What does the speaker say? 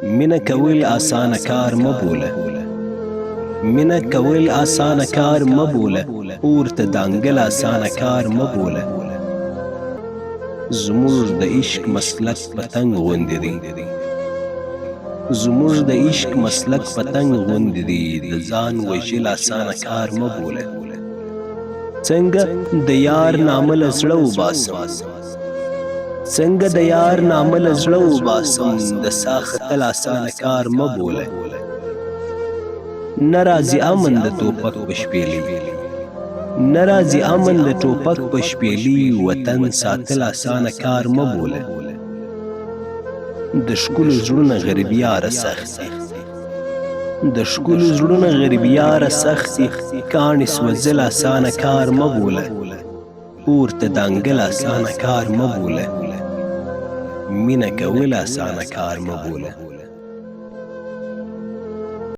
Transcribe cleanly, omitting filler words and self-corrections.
مینه کول آسانه کار مبوله، مینه کول آسانه کار مبوله، اور ته دانګل آسانه کار مبوله. زموږ د عشق مسلک پتنګ غوندې دی، زموږ د عشق مسلک پتنګ غوندې دی، د ځان وژل آسانه کار مبوله. څنګه د یار نامه له زړه وباسم، څنګه د یار نامه له زړه وباسم، د سا ختل آسانه کار مبوله. نه راځي امن د ټوپک په شپېلۍ، نه راځي امن د ټوپک په شپېلۍ، وطن ساتل آسانه کار مبوله. د ښکلو زړونه غریبیاره سخت دي، د ښکلو زړونه غریبیاره سخت دي، کاڼي سوځل آسانه کار مبوله، اور ته دانګل آسانه کار مبوله، مینه کول آسانه کار مبوله.